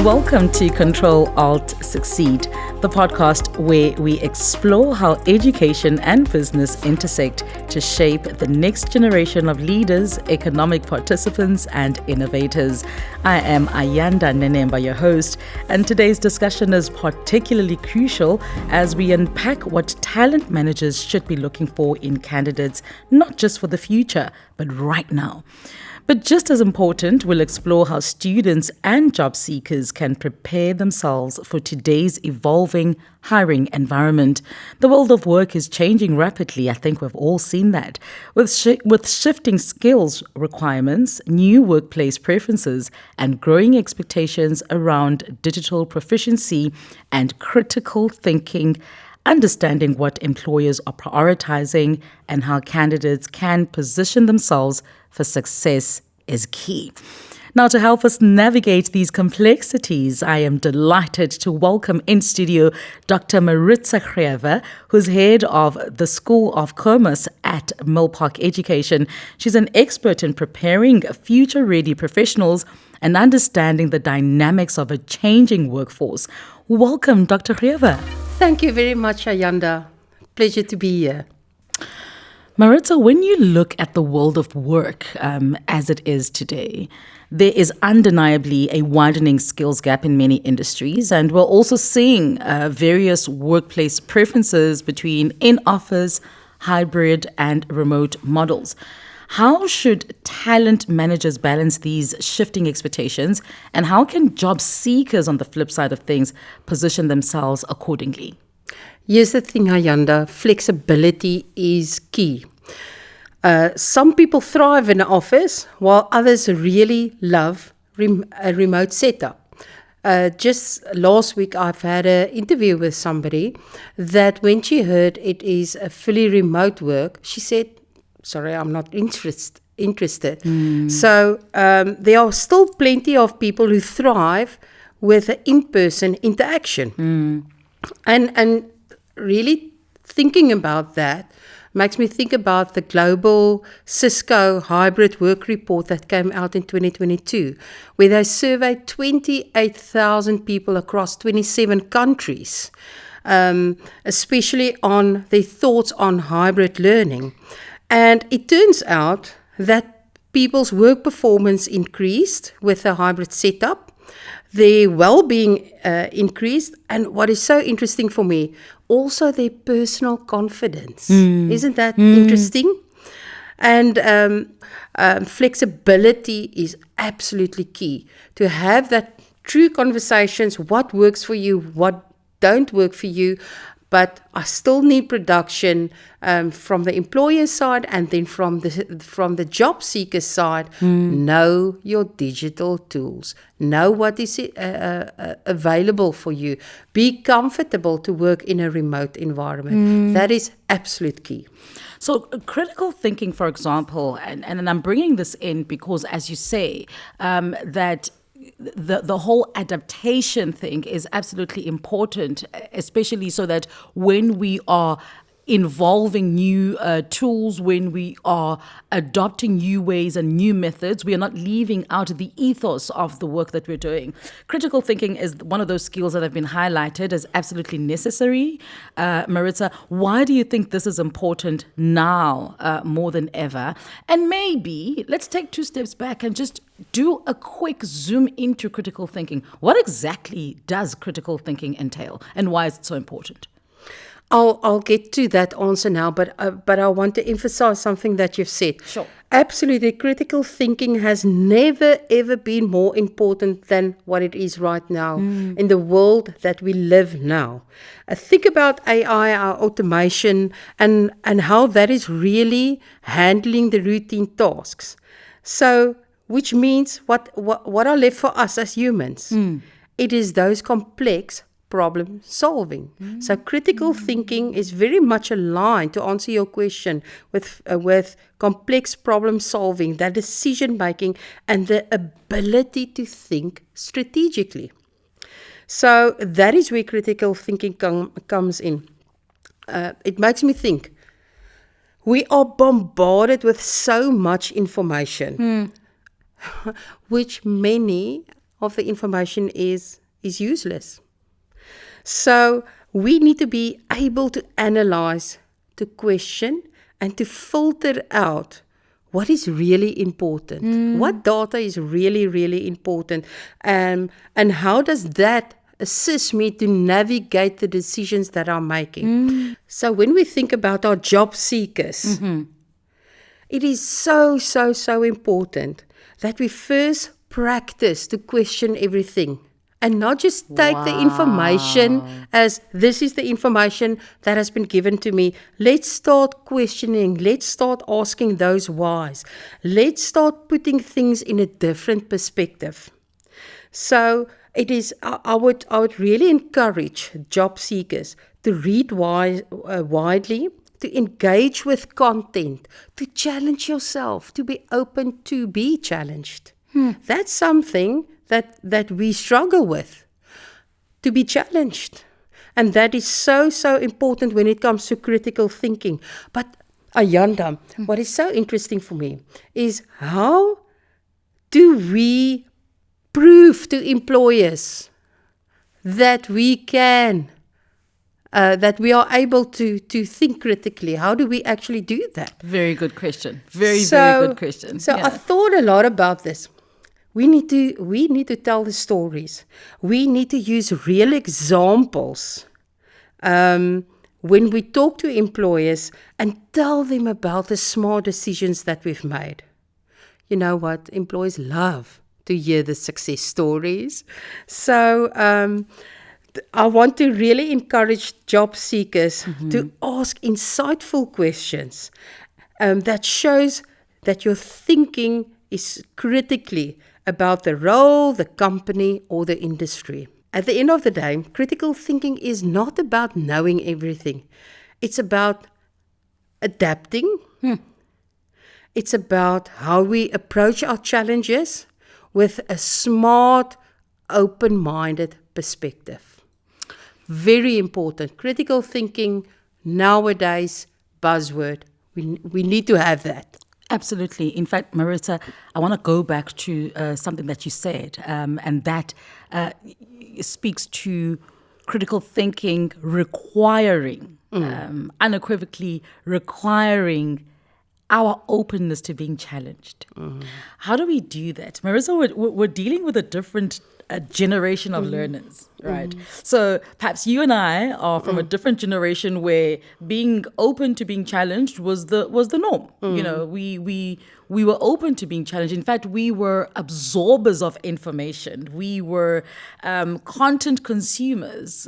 Welcome to Control Alt Succeed, the podcast where we explore how education and business intersect to shape the next generation of leaders, economic participants, and innovators. I am Ayanda Nenemba, your host, and today's discussion is particularly crucial as we unpack what talent managers should be looking for in candidates, not just for the future, but right now. But just as important, we'll explore how students and job seekers can prepare themselves for today's evolving hiring environment. The world of work is changing rapidly. I think we've all seen that. With shifting skills requirements, new workplace preferences, and growing expectations around digital proficiency and critical thinking, understanding what employers are prioritizing and how candidates can position themselves for success is key. Now, to help us navigate these complexities, I am delighted to welcome in studio Dr Maritsa Grewe, who's head of the School of Commerce at Milpark Education. She's an expert in preparing future-ready professionals and understanding the dynamics of a changing workforce. Welcome, Dr. Grewe. Thank you very much, Ayanda. Pleasure to be here. Maritsa, when you look at the world of work as it is today, there is undeniably a widening skills gap in many industries, and we're also seeing various workplace preferences between in-office, hybrid, and remote models. How should talent managers balance these shifting expectations, and how can job seekers, on the flip side of things, position themselves accordingly? Here's the thing, Ayanda. Flexibility is key. Some people thrive in the office, while others really love a remote setup. Just last week, I've had an interview with somebody that when she heard it is a fully remote work, she said, sorry, I'm not interested. So there are still plenty of people who thrive with an in-person interaction. And really thinking about that makes me think about the global Cisco hybrid work report that came out in 2022, where they surveyed 28,000 people across 27 countries, especially on their thoughts on hybrid learning. And it turns out that people's work performance increased with a hybrid setup. Their well-being increased, and what is so interesting for me, also their personal confidence. Isn't that interesting? And flexibility is absolutely key. To have that true conversations, what works for you, what don't work for you, but I still need production from the employer side and then from the job seeker side. Know your digital tools. Know what is available for you. Be comfortable to work in a remote environment. That is absolute key. So critical thinking, for example, and I'm bringing this in because, as you say, that the whole adaptation thing is absolutely important, especially so that when we are involving new tools, when we are adopting new ways and new methods, we are not leaving out the ethos of the work that we're doing. Critical thinking is one of those skills that have been highlighted as absolutely necessary. Maritsa, why do you think this is important now more than ever? And maybe let's take two steps back and just do a quick zoom into critical thinking. What exactly does critical thinking entail, and why is it so important? I'll get to that answer now, but I want to emphasize something that you've said. Sure. Absolutely, critical thinking has never ever been more important than what it is right now in the world that we live now. Think about AI, our automation, and how that is really handling the routine tasks. So, which means what are left for us as humans? It is those complex problem solving. So critical thinking is very much aligned, to answer your question, with complex problem solving, that decision making, and the ability to think strategically. So that is where critical thinking comes in. It makes me think. We are bombarded with so much information, which many of the information is useless. So we need to be able to analyze, to question, and to filter out what is really important. What data is really, really important, and how does that assist me to navigate the decisions that I'm making. So when we think about our job seekers, it is so important that we first practice to question everything and not just take the information as this is the information that has been given to me. Let's start questioning. Let's start asking those whys. Let's start putting things in a different perspective. So it is. I would really encourage job seekers to read widely, to engage with content, to challenge yourself, to be open to be challenged. That's something that we struggle with, to be challenged. And that is so important when it comes to critical thinking. But Ayanda, what is so interesting for me is how do we prove to employers that we can, that we are able to think critically? How do we actually do that? Very good question. Very good question. So I thought a lot about this. We need to tell the stories. We need to use real examples when we talk to employers and tell them about the smart decisions that we've made. You know what? Employees love to hear the success stories. So I want to really encourage job seekers to ask insightful questions that shows that your thinking is critically about the role, the company, or the industry. At the end of the day, critical thinking is not about knowing everything. It's about adapting. It's about how we approach our challenges with a smart, open-minded perspective. Very important. Critical thinking, nowadays, buzzword. We need to have that. Absolutely. In fact, Maritsa, I want to go back to something that you said, and that speaks to critical thinking requiring, unequivocally requiring our openness to being challenged. How do we do that? Maritsa, we're dealing with a different generation of learners, right? So perhaps you and I are from a different generation where being open to being challenged was the norm. You know, we were open to being challenged. In fact, we were absorbers of information. We were content consumers.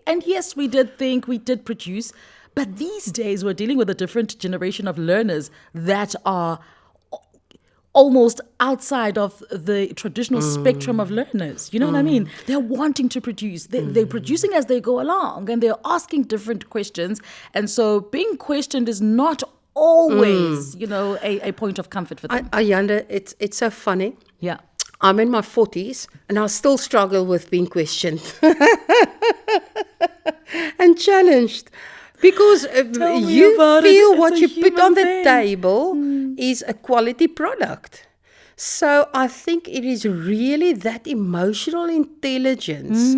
And yes, we did think, we did produce. But these days, we're dealing with a different generation of learners that are almost outside of the traditional spectrum of learners. You know what I mean? They're wanting to produce. They're producing as they go along, and they're asking different questions. And so being questioned is not always, a point of comfort for them. Ayanda, it's so funny. Yeah. I'm in my 40s, and I still struggle with being questioned and challenged. Because you feel what you put on the table is a quality product. So I think it is really that emotional intelligence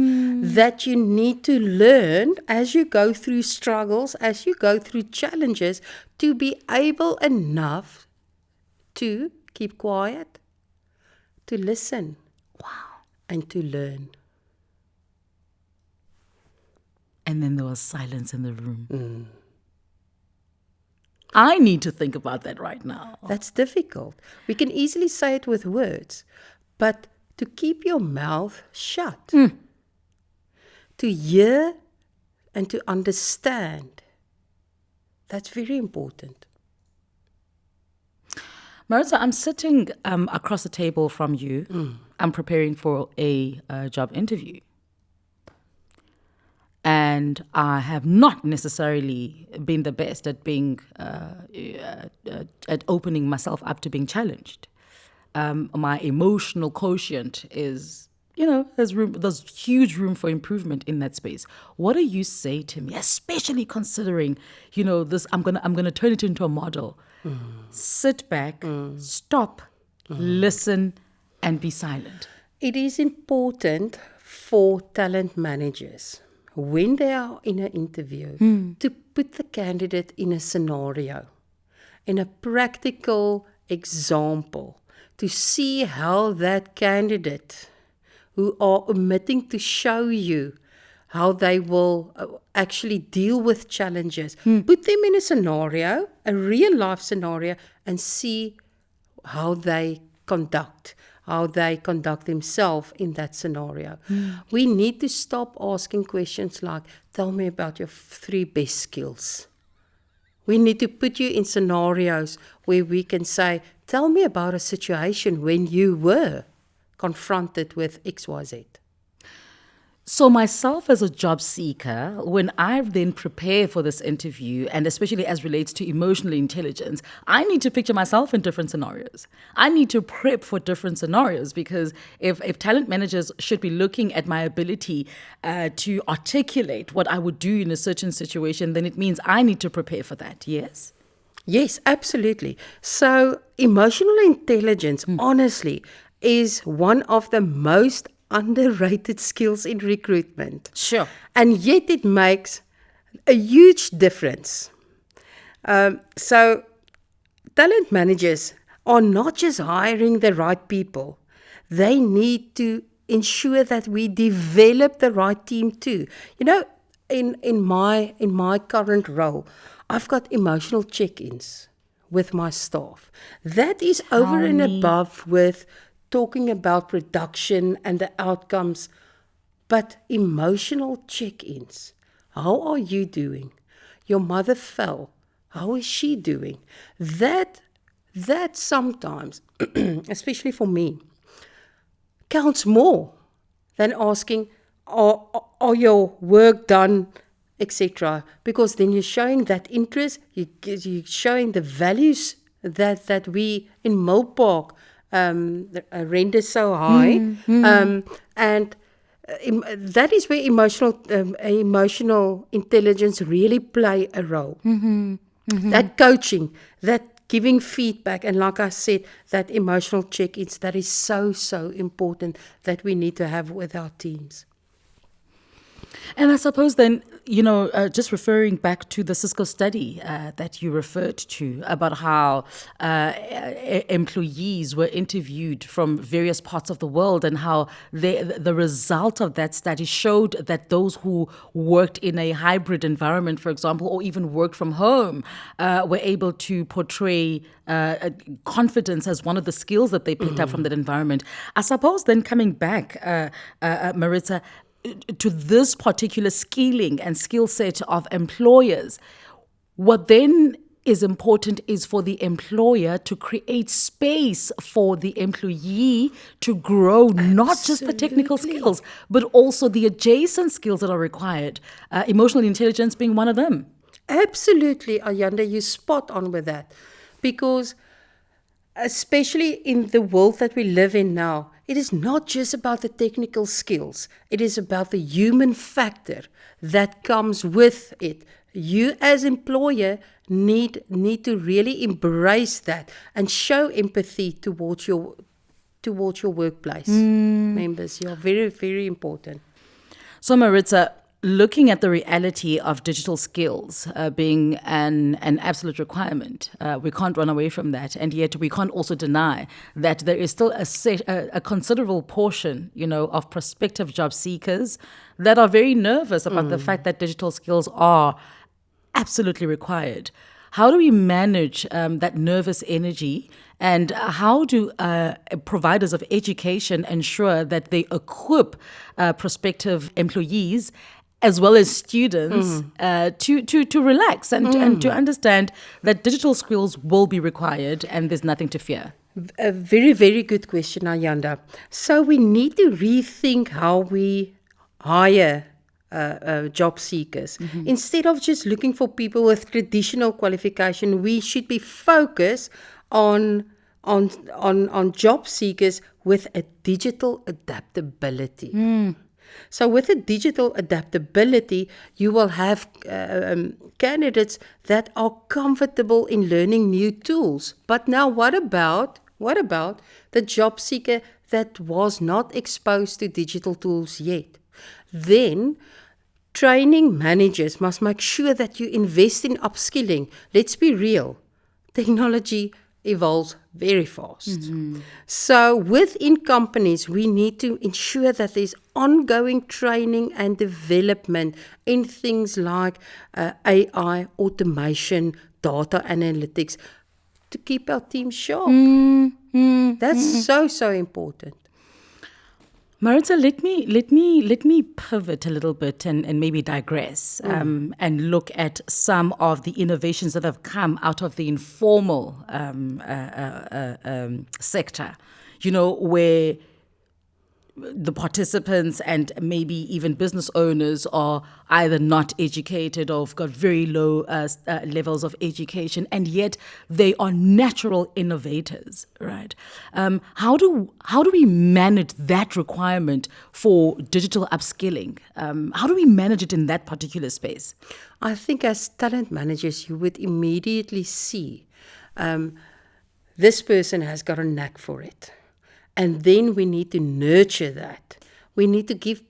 that you need to learn as you go through struggles, as you go through challenges, to be able enough to keep quiet, to listen, and to learn. And then there was silence in the room. I need to think about that right now. That's difficult. We can easily say it with words, but to keep your mouth shut, to hear and to understand, that's very important. Maritsa, I'm sitting across the table from you. I'm preparing for a job interview. And I have not necessarily been the best at being, at opening myself up to being challenged. My emotional quotient is, there's huge room for improvement in that space. What do you say to me, especially considering, this? I'm gonna turn it into a model. Sit back, stop, listen, and be silent? It is important for talent managers, when they are in an interview, to put the candidate in a scenario, in a practical example, to see how that candidate who are omitting to show you how they will actually deal with challenges, put them in a scenario, a real life scenario, and see how they conduct themselves in that scenario. We need to stop asking questions like, tell me about your 3 best skills. We need to put you in scenarios where we can say, tell me about a situation when you were confronted with XYZ. So myself as a job seeker, when I then prepare for this interview, and especially as relates to emotional intelligence, I need to picture myself in different scenarios. I need to prep for different scenarios, because if talent managers should be looking at my ability to articulate what I would do in a certain situation, then it means I need to prepare for that, yes? Yes, absolutely. So emotional intelligence, honestly, is one of the most underrated skills in recruitment. Sure. And yet it makes a huge difference. So talent managers are not just hiring the right people. They need to ensure that we develop the right team too. You know, in my current role, I've got emotional check-ins with my staff. That is over and above with talking about production and the outcomes, but emotional check-ins. How are you doing? Your mother fell. How is she doing? That sometimes, especially for me, counts more than asking, are your work done, etc. Because then you're showing that interest, you're showing the values that we in Milpark render so high, and that is where emotional intelligence really play a role. That coaching, that giving feedback, and like I said, that emotional check-ins, that is so important that we need to have with our teams. And I suppose then, just referring back to the Cisco study that you referred to about how employees were interviewed from various parts of the world, and how the result of that study showed that those who worked in a hybrid environment, for example, or even worked from home, were able to portray confidence as one of the skills that they picked up from that environment. I suppose then coming back, Maritsa, to this particular skilling and skill set of employers, what then is important is for the employer to create space for the employee to grow, not just the technical skills, but also the adjacent skills that are required, emotional intelligence being one of them. Absolutely, Ayanda, you're spot on with that. Because especially in the world that we live in now, it is not just about the technical skills. It is about the human factor that comes with it. You as employer need to really embrace that and show empathy towards your workplace members. You're very, very important. So Maritsa, looking at the reality of digital skills being an absolute requirement, we can't run away from that, and yet we can't also deny that there is still a considerable portion, of prospective job seekers that are very nervous about the fact that digital skills are absolutely required. How do we manage that nervous energy, and how do providers of education ensure that they equip prospective employees as well as students to relax and to understand that digital skills will be required and there's nothing to fear? A very, very good question, Ayanda. So we need to rethink how we hire job seekers. Instead of just looking for people with traditional qualification, we should be focused on job seekers with a digital adaptability. So with a digital adaptability, you will have candidates that are comfortable in learning new tools. But now what about What about the job seeker that was not exposed to digital tools yet? Then training managers must make sure that you invest in upskilling. Let's be real. Technology evolves very fast. So within companies, we need to ensure that there's ongoing training and development in things like AI, automation, data analytics to keep our team sharp. That's so important. Maritsa, let me pivot a little bit and maybe digress and look at some of the innovations that have come out of the informal sector. Where the participants and maybe even business owners are either not educated or have got very low levels of education, and yet they are natural innovators, right? How do we manage that requirement for digital upskilling? How do we manage it in that particular space? I think as talent managers, you would immediately see this person has got a knack for it. And then we need to nurture that. We need to give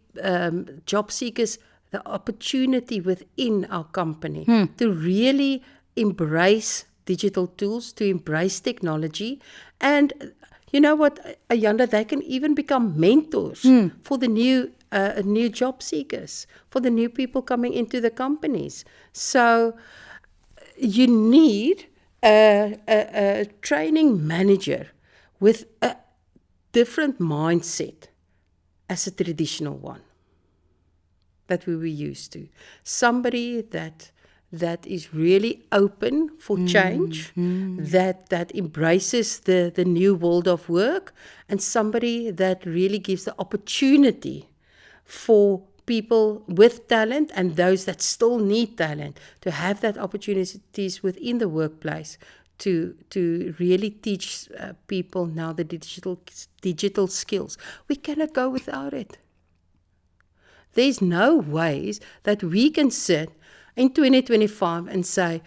job seekers the opportunity within our company to really embrace digital tools, to embrace technology. And you know what, Ayanda, they can even become mentors for the new job seekers, for the new people coming into the companies. So you need a training manager with a different mindset as a traditional one that we were used to. Somebody that is really open for change, that embraces the new world of work, and somebody that really gives the opportunity for people with talent and those that still need talent to have that opportunities within the workplace to really teach people now the digital skills. We cannot go without it. There's no ways that we can sit in 2025 and say,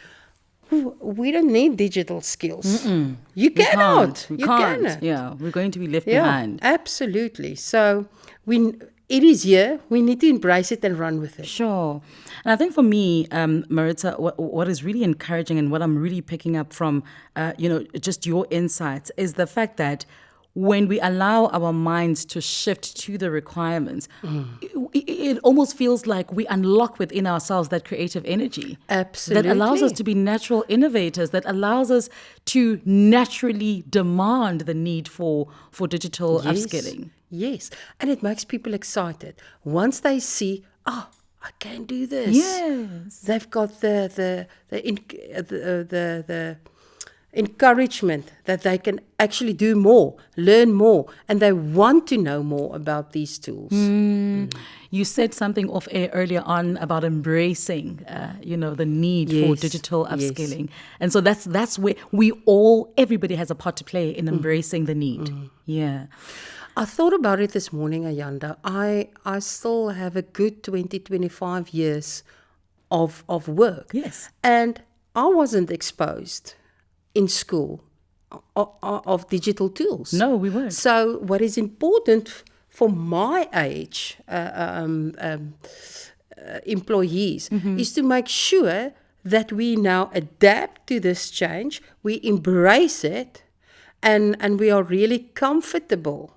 we don't need digital skills. You cannot. We You can't. cannot. Yeah, we're going to be left behind. Absolutely. So it is here. We need to embrace it and run with it. Sure. And I think for me, Maritsa, what is really encouraging and what I'm really picking up from, just your insights is the fact that when we allow our minds to shift to the requirements, it almost feels like we unlock within ourselves that creative energy. Absolutely. That allows us to be natural innovators, that allows us to naturally demand the need for digital upskilling. Yes, and it makes people excited. Once they see, I can do this. Yes. They've got the encouragement that they can actually do more, learn more, and they want to know more about these tools. You said something off air earlier on about embracing, the need for digital upskilling. And so that's where everybody has a part to play in embracing the need. Yeah. I thought about it this morning, Ayanda. I still have a good 25 years of work. Yes. And I wasn't exposed in school of digital tools. No, we weren't. So what is important for my age employees is to make sure that we now adapt to this change, we embrace it, and we are really comfortable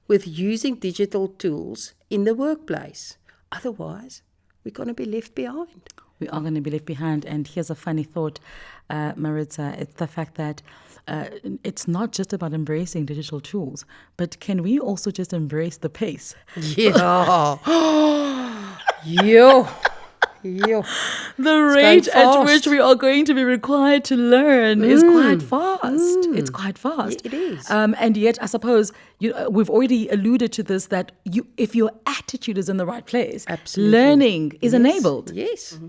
with using digital tools in the workplace. Otherwise, we're going to be left behind. We are going to be left behind. And here's a funny thought, Maritsa. It's the fact that it's not just about embracing digital tools, but can we also just embrace the pace? Yeah. Yo. The rate at which we are going to be required to learn is quite fast. It's quite fast. It is. And yet, I suppose, we've already alluded to this, that if your attitude is in the right place, Absolutely. learning is enabled. Yes.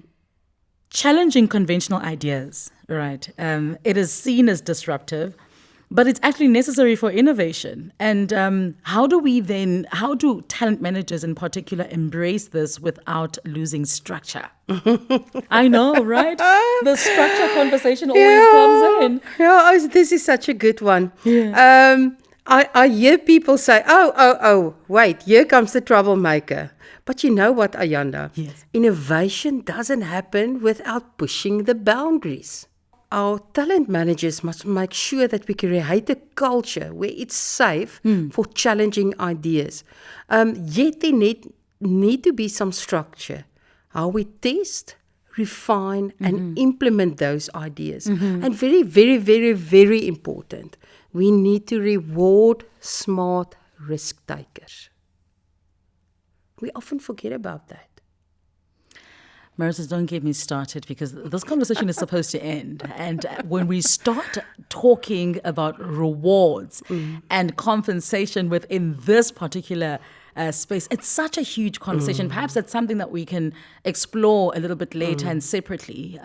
Challenging conventional ideas, right? It is seen as disruptive, but it's actually necessary for innovation. And how do talent managers in particular embrace this without losing structure? I know, right? The structure conversation always comes in. Yeah, this is such a good one. Yeah. I hear people say, oh, wait, here comes the troublemaker. But you know what, Ayanda? Yes. Innovation doesn't happen without pushing the boundaries. Our talent managers must make sure that we create a culture where it's safe for challenging ideas. Yet there need to be some structure. How we test, refine, and implement those ideas. And very, very, very, very important, we need to reward smart risk takers. We often forget about that. Maritsa, don't get me started, because this conversation is supposed to end. And when we start talking about rewards and compensation within this particular space, it's such a huge conversation. Perhaps that's something that we can explore a little bit later and separately,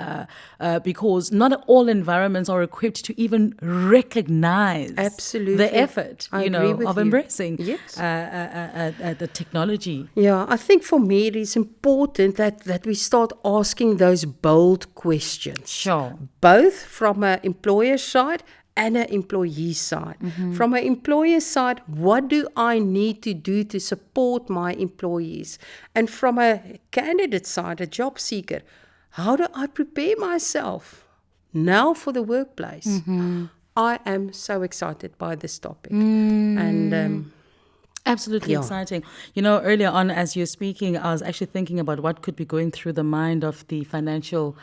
because not all environments are equipped to even recognize the effort, of embracing the technology. Yeah, I think for me it is important that we start asking those bold questions. Sure. Both from an employer side and an employee side. From an employer side, what do I need to do to support my employees? And from a candidate side, a job seeker, how do I prepare myself now for the workplace? I am so excited by this topic. And absolutely exciting. Earlier on, as you're speaking, I was actually thinking about what could be going through the mind of the financial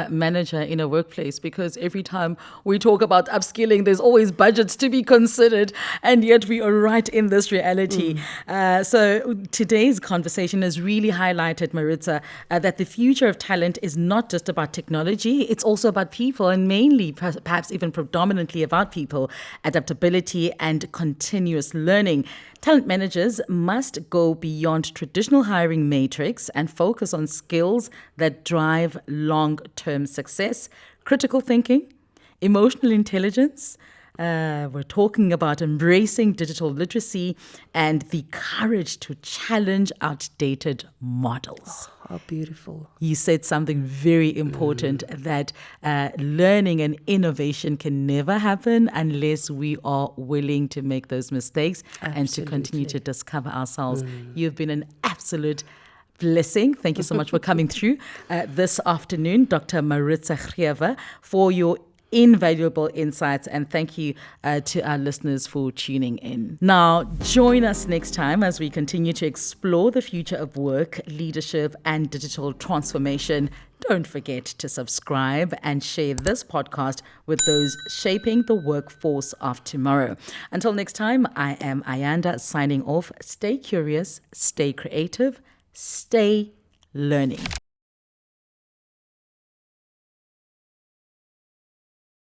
manager in a workplace, because every time we talk about upskilling, there's always budgets to be considered, and yet we are right in this reality. So today's conversation has really highlighted, Maritsa, that the future of talent is not just about technology, it's also about people, and mainly, perhaps even predominantly about people, adaptability and continuous learning. Talent managers must go beyond traditional hiring matrix and focus on skills that drive long-term success, critical thinking, emotional intelligence. We're talking about embracing digital literacy and the courage to challenge outdated models. how beautiful. You said something very important, that learning and innovation can never happen unless we are willing to make those mistakes and to continue to discover ourselves. You've been an absolute blessing. Thank you so much for coming through this afternoon, Dr. Maritsa Grewe, for your invaluable insights, and thank you to our listeners for tuning in. Now, join us next time as we continue to explore the future of work, leadership, and digital transformation. Don't forget to subscribe and share this podcast with those shaping the workforce of tomorrow. Until next time, I am Ayanda signing off. Stay curious, stay creative, stay learning.